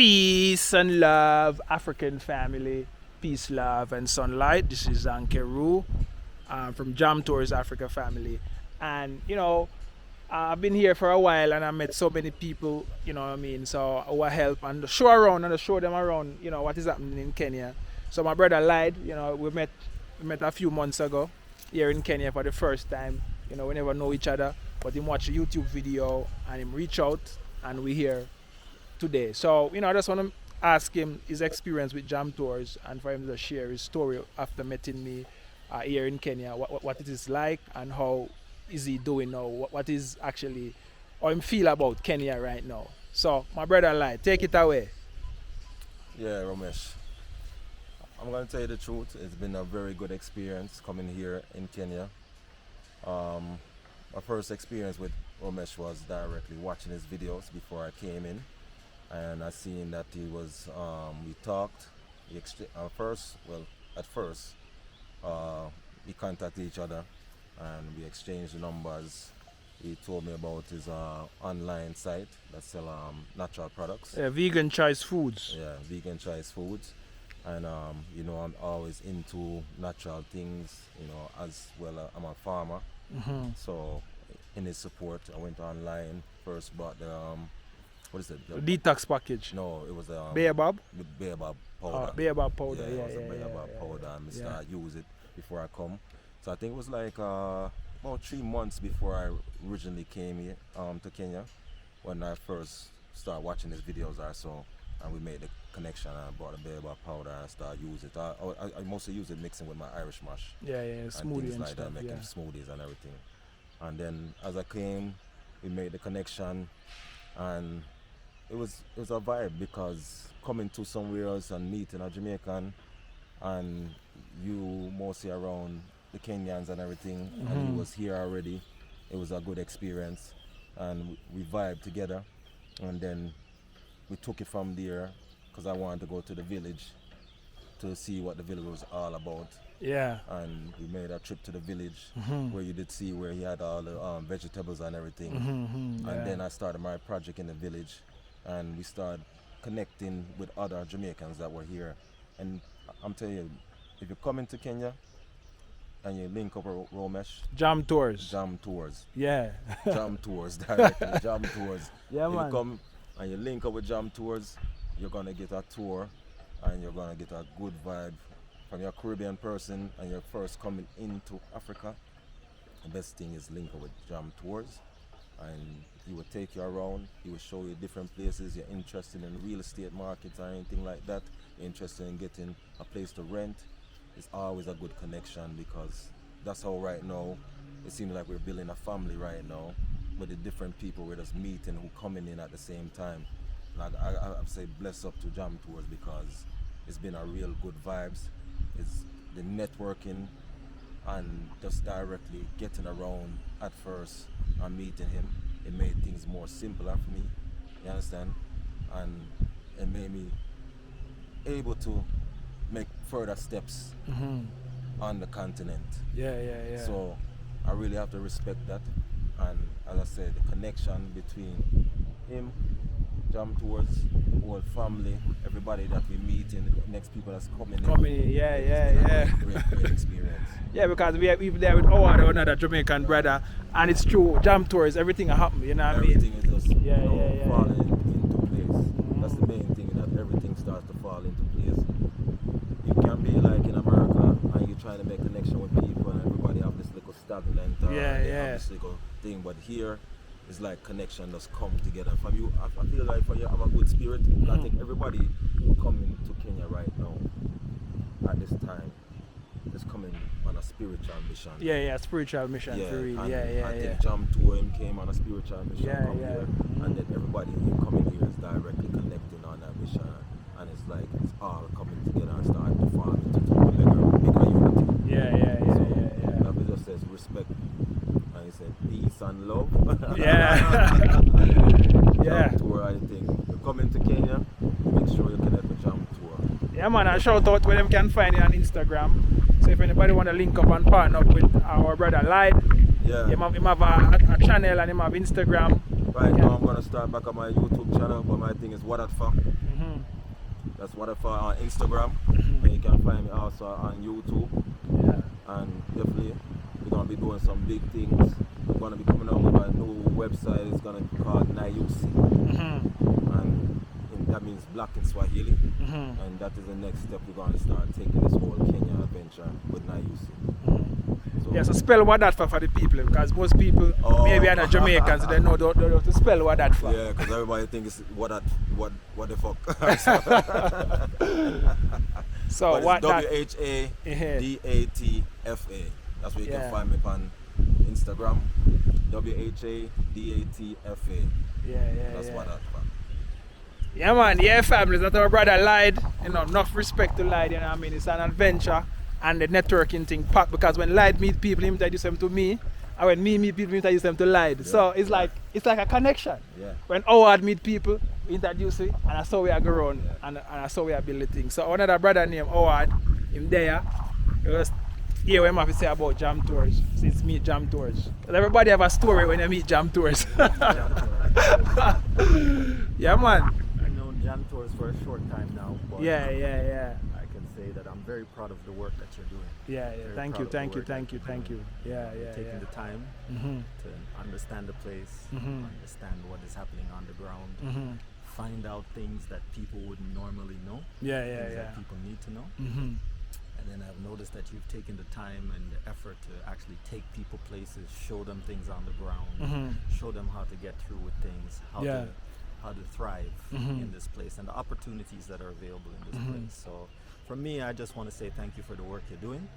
Peace and love, African family. Peace, love, and sunlight. This is Ankeru from Jam Tours Africa family. And, I've been here for a while and I met so many people, you know what I mean? So I will help and show around and show them around, what is happening in Kenya. So my brother lied, we met a few months ago here in Kenya for the first time. We never know each other, but he watched a YouTube video and him reach out and we here today. So, I just want to ask him his experience with Jam Tours and for him to share his story after meeting me here in Kenya, what it is like and how is he doing now, what is actually, how him feel about Kenya right now. So, my brother Lai, take it away. Yeah, Ramesh. I'm going to tell you the truth. It's been a very good experience coming here in Kenya. My first experience with Ramesh was directly watching his videos before I came in. And I seen that he was, we talked, at first, we contacted each other and we exchanged numbers. He told me about his online site that sell natural products. Vegan choice foods. Yeah, vegan choice foods. And I'm always into natural things, as well. I'm a farmer. Mm-hmm. So in his support, I went online, first bought the, what is it? The detox package. No, it was baobab? The baobab powder. Baobab powder, yeah. It was a baobab powder and I started use it before I come. So I think it was like about 3 months before I originally came here to Kenya. When I first started watching his videos I saw and we made the connection and I bought the baobab powder and I started using it. I mostly use it mixing with my Irish mash. Yeah, smoothie and like stuff, that, making smoothies and everything. And then as I came, we made the connection and it was a vibe because coming to somewhere else and meeting a Jamaican and you mostly around the Kenyans and everything, and he was here already. It was a good experience and we vibed together and then we took it from there because I wanted to go to the village to see what the village was all about. Yeah. And we made a trip to the village where you did see where he had all the vegetables and everything. And then I started my project in the village and we started connecting with other Jamaicans that were here. And I'm telling you, if you come into Kenya and you link up with Ramesh, Jam Tours. Yeah. Jam Tours, directly. Jam Tours. Yeah, if man. you come and you link up with Jam Tours, you're going to get a tour and you're going to get a good vibe from your Caribbean person and you're first coming into Africa. The best thing is link up with Jam Tours and he will take you around, he will show you different places. You're interested in real estate markets or anything like that, you're interested in getting a place to rent, it's always a good connection because that's how right now it seems like we're building a family right now with the different people we're just meeting who coming in at the same time. Like I say bless up to Jam Tours because it's been a real good vibes. It's the networking and just directly getting around at first and meeting him. It made things more simpler for me, you understand? And it made me able to make further steps on the continent. Yeah. So I really have to respect that. And as I said, the connection between him, Jam Tours, whole family, everybody that we meet and the next people that's coming in. Yeah. Great experience. Yeah, because we're there with another Jamaican brother, and it's true. Jam Tours, everything happen. You know what I mean? Everything is just Yeah. falling into place. That's the main thing, that everything starts to fall into place. You can be like in America and you're trying to make connection with people and everybody have this little stagnant have this little thing, but here it's like connection just come together. From you, I feel like for you have a good spirit. I think everybody who coming to Kenya right now at this time is coming on a spiritual mission. Yeah, spiritual mission for real. I think Jam Tour came on a spiritual mission here, and then everybody who coming here is directly connecting on that mission, and it's like it's all coming together and starting to form into a bigger unity. Yeah. That just says respect, and he said peace and love. Jam Tour, I think you come into Kenya, make sure you connect with Jam Tour. Yeah, man, and shout out where them can find you on Instagram. So if anybody want to link up and partner up with our brother Light, he have a channel and he have Instagram. Right now I'm gonna start back on my YouTube channel, but my thing is What That For. That's What That For on Instagram. And you can find me also on YouTube. Yeah. And definitely we're gonna be doing some big things. We're gonna be coming out with a new website. It's gonna be called Nairobi. And that means black in Swahili. And that is the next step. We're gonna start taking this whole Kenya adventure with Nairobi. Yeah, so spell what that for the people, because most people maybe are not Jamaicans, they know don't know to spell what that for. Yeah, because everybody thinks what the fuck. So but what that WHADATFA. That's where you can find me on Instagram. WHADATFA. Yeah. That's what that for. Yeah man, yeah family, that our brother lied, enough respect to lied, I mean, it's an adventure. And the networking thing packed, because when Light meet people, he introduce them to me, and when me meet people, he introduce them to Light. So it's like a connection. Yeah. When Howard meet people, he introduce me, and that's how we are grown, and that's how we are building things. So another brother named Howard, him there, he was here when I have to say about Jam Tours, since meet Jam Tours. Everybody have a story when they meet Jam Tours. Yeah man. I've known Jam Tours for a short time now. But Yeah. say that I'm very proud of the work that you're doing. Yeah. Thank you. Yeah. Taking the time to understand the place, understand what is happening on the ground, find out things that people wouldn't normally know. Things that people need to know. And then I've noticed that you've taken the time and the effort to actually take people places, show them things on the ground, show them how to get through with things, how to thrive in this place, and the opportunities that are available in this place. So for me, I just want to say thank you for the work you're doing.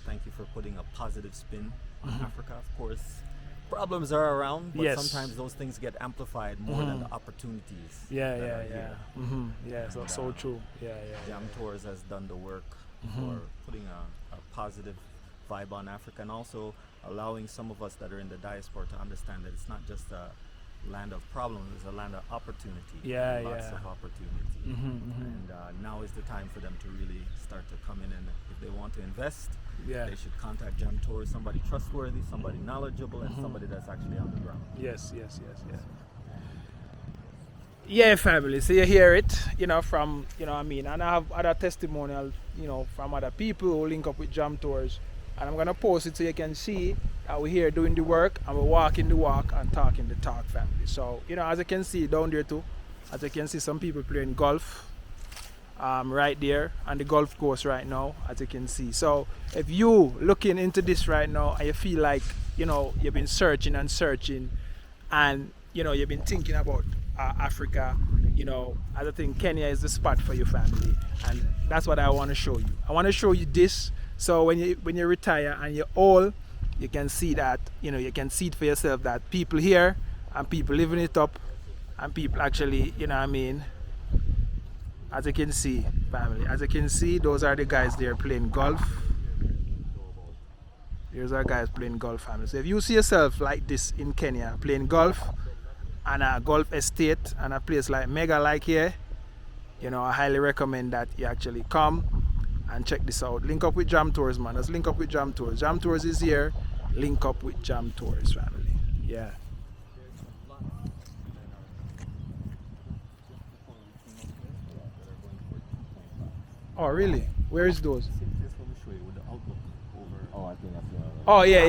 Thank you for putting a positive spin on Africa. Of course, problems are around, but sometimes those things get amplified more than the opportunities. Yeah. So true. Yeah. Jam Tours has done the work for putting a positive vibe on Africa, and also allowing some of us that are in the diaspora to understand that it's not just a land of problems, it's a land of opportunity. Lots of opportunity. And now is the time for them to really start to come in, and if they want to invest, they should contact Jam Tours, somebody trustworthy, somebody knowledgeable, and somebody that's actually on the ground. Yes. Yeah, family. So you hear it, from, and I have other testimonials, from other people who link up with Jam Tours, and I'm gonna post it so you can see that we're here doing the work and we're walking the walk and talking the talk, family. So, as you can see down there too, as you can see some people playing golf right there on the golf course right now, as you can see. So if you looking into this right now and you feel like, you've been searching and you've been thinking about Africa, I think Kenya is the spot for your family, and that's what I want to show you. I want to show you this, so when you retire and you're old, you can see that, you can see it for yourself, that people here and people living it up, and people actually, as you can see, family, as you can see, those are the guys there playing golf. Here's our guys playing golf, family. So if you see yourself like this in Kenya, playing golf, and a golf estate and a place like mega like here, I highly recommend that you actually come and check this out. Link up with Jam Tours, man. Let's link up with Jam Tours. Jam Tours is here. Link up with Jam Tours, family. Yeah. Oh really? Where is those? Oh yeah.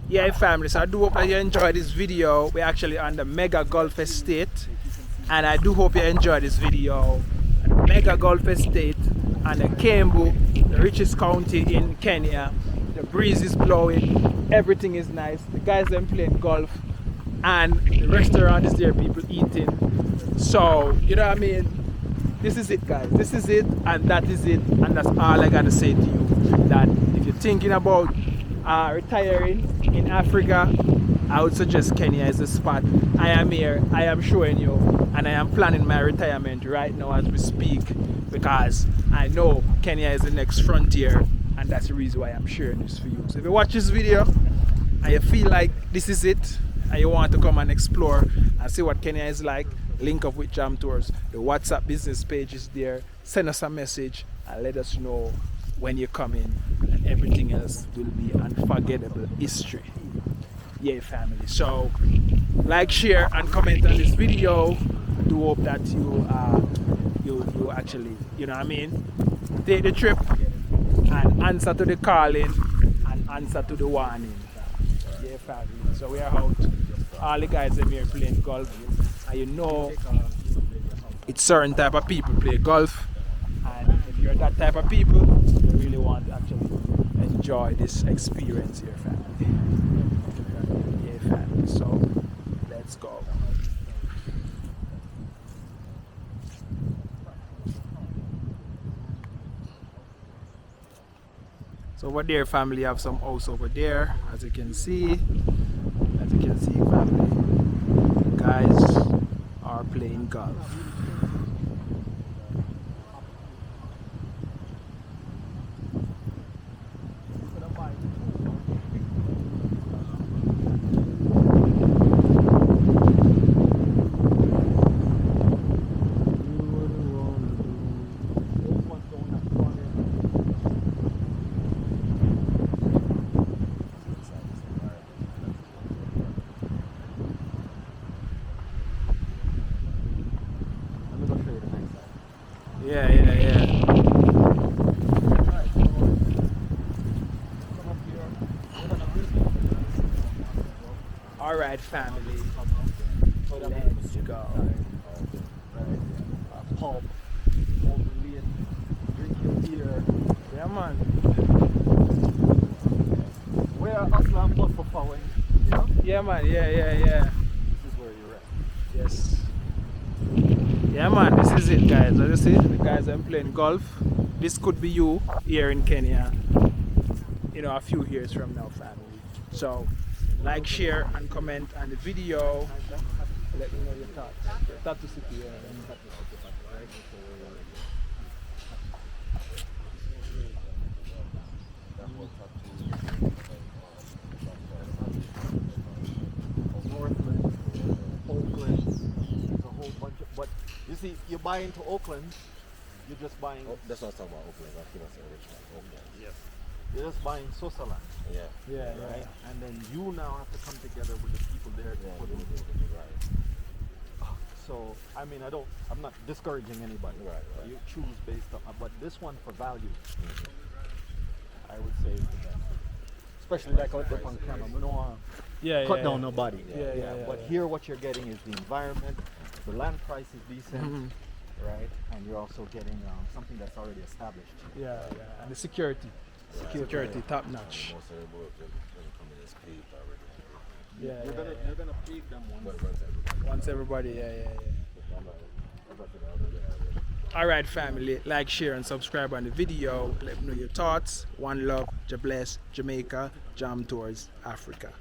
Yeah, family, so I do hope that you enjoy this video. We're actually on the Mega Golf Estate, and I do hope you enjoy this video. Mega Golf Estate and the Kembu, the richest county in Kenya. The breeze is blowing, everything is nice. The guys are playing golf, and the restaurant is there, people eating. So, this is it, guys. This is it, and that is it, and that's all I gotta say to you. That if you're thinking about retiring in Africa, I would suggest Kenya is the spot. I am here, I am showing you, and I am planning my retirement right now as we speak, because I know Kenya is the next frontier, and that's the reason why I'm sharing this for you. So if you watch this video and you feel like this is it, and you want to come and explore and see what Kenya is like, link up with Jam Tours. The WhatsApp business page is there. Send us a message and let us know when you come in, and everything else will be unforgettable history. Yeah, family. So, like, share, and comment on this video. I do hope that you actually, you know what I mean, take the trip and answer to the calling and answer to the warning. Yeah, family. So we are out. All the guys are here playing golf, and you know, it's certain type of people play golf, and if you're that type of people, you really want to actually enjoy this experience here, family. Yeah, family. So let's go. So over there, family, have some house over there, as you can see. As you can see, family, guys are playing golf. Yeah. All right, family. Let's go. Pub, drink your beer. Yeah, man. Where Aslam bus for power? You know? Yeah, man. Yeah. This is where you're at. Yes. Yeah, man. This is it, guys. As you see, the guys are playing golf. This could be you here in Kenya, you know, a few years from now, family. So, like, share, and comment on the video. Let me know your thoughts. Tattoo City, Northland, Oakland, there's a whole bunch of, but you see, you buy into Oakland, you're just buying. Oh, that's what I'm talking about. Oakland. I think I said Richmond. Oakland. Yes. You're just buying Sosaland. Yeah. Yeah. Right? And then you now have to come together with the people there to put in. Right. So, I mean, I'm not discouraging anybody. Right. You choose based on, but this one for value, I would say is the best. Especially like out there on camera. We don't want to cut down nobody. Yeah. But here what you're getting is the environment, the land price is decent, right? And you're also getting something that's already established. Yeah. And the security. Security top notch. Most of the boat will come in as paved already. Yeah. You're gonna pave them once. Once everybody, yeah. All right, family, like, share, and subscribe on the video. Let me know your thoughts. One love, God bless, Jamaica, Jam Tours Africa.